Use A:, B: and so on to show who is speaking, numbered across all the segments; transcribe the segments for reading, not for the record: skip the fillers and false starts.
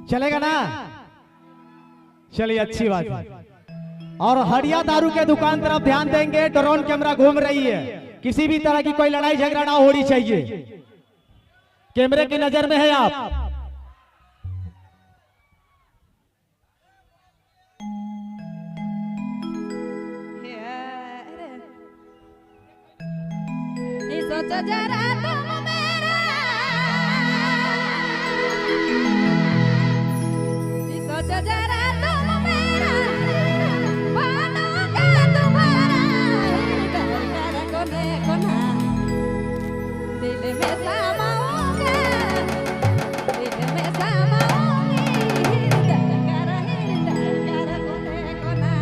A: चलेगा ना? चलिए अच्छी बात है। और हरिया दारू के दुकान तरफ ध्यान देंगे। ड्रोन कैमरा घूम रही है, किसी भी तरह की कोई लड़ाई झगड़ा ना होनी चाहिए। कैमरे की नजर में है आप।
B: सोचो जरा तुम मेरा, सोचो जरा तुम मेरा, बनूंगा तुम्हारा कर कोने कोना, दिल में समाऊंगा, दिल में समाऊंगी, हृदय कर कोने कोना।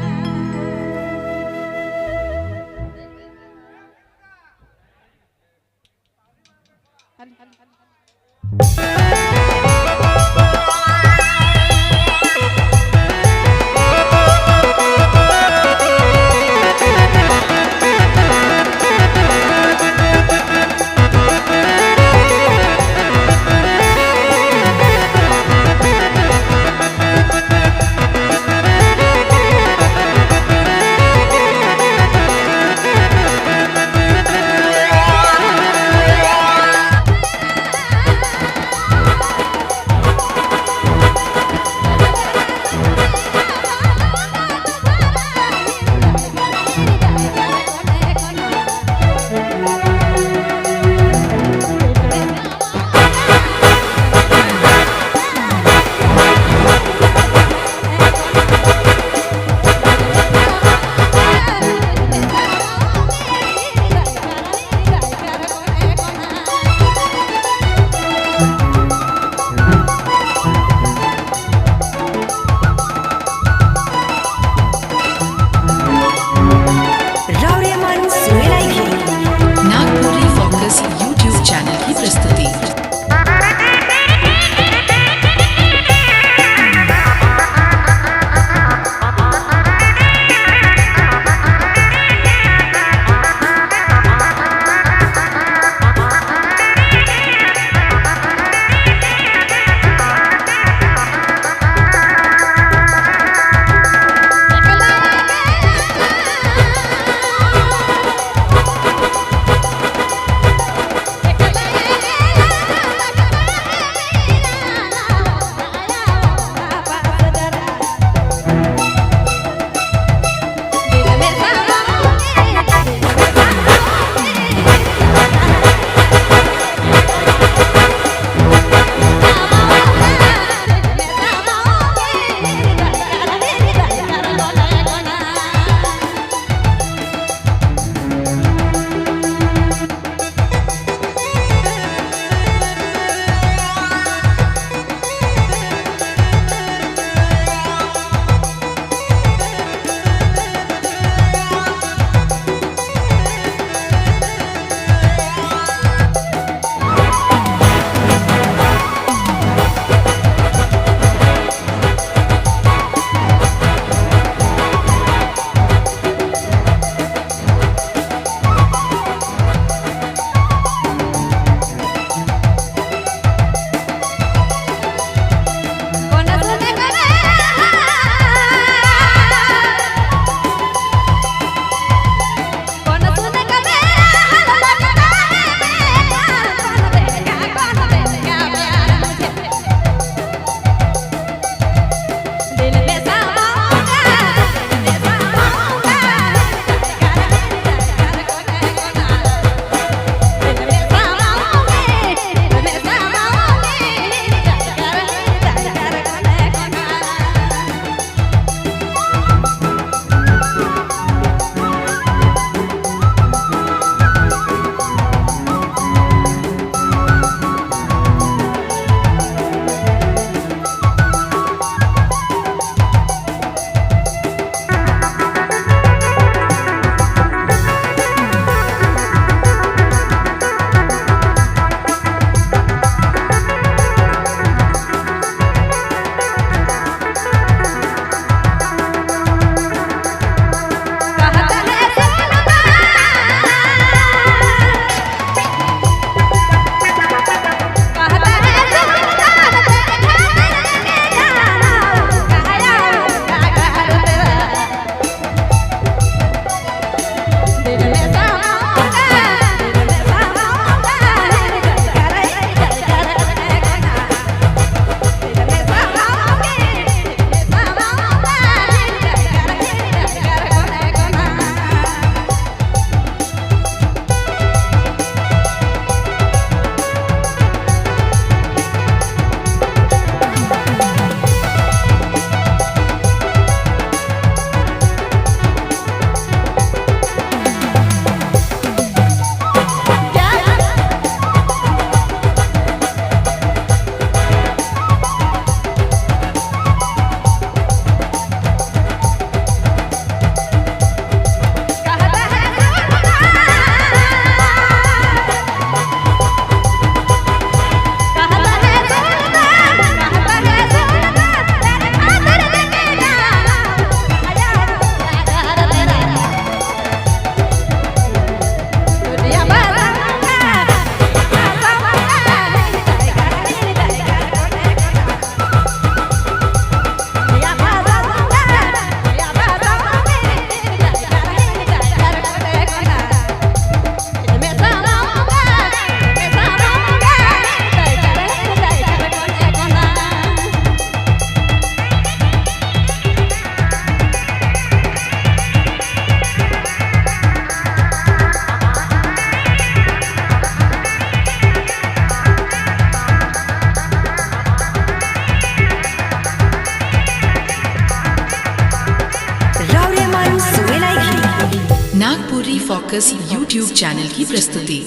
C: फोकस यूट्यूब चैनल की प्रस्तुति।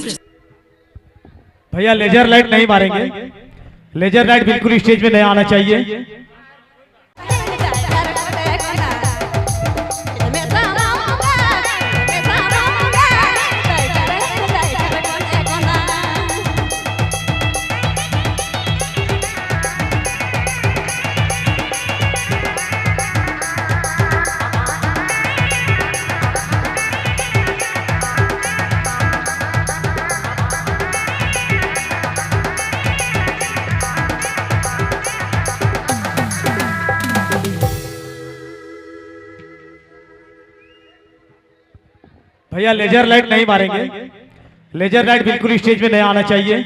A: भैया लेजर लाइट नहीं मारेंगे, लेजर लाइट बिल्कुल स्टेज में नहीं आना चाहिए। भैया लेजर लाइट नहीं मारेंगे, लेजर लाइट बिल्कुल स्टेज में नहीं आना चाहिए।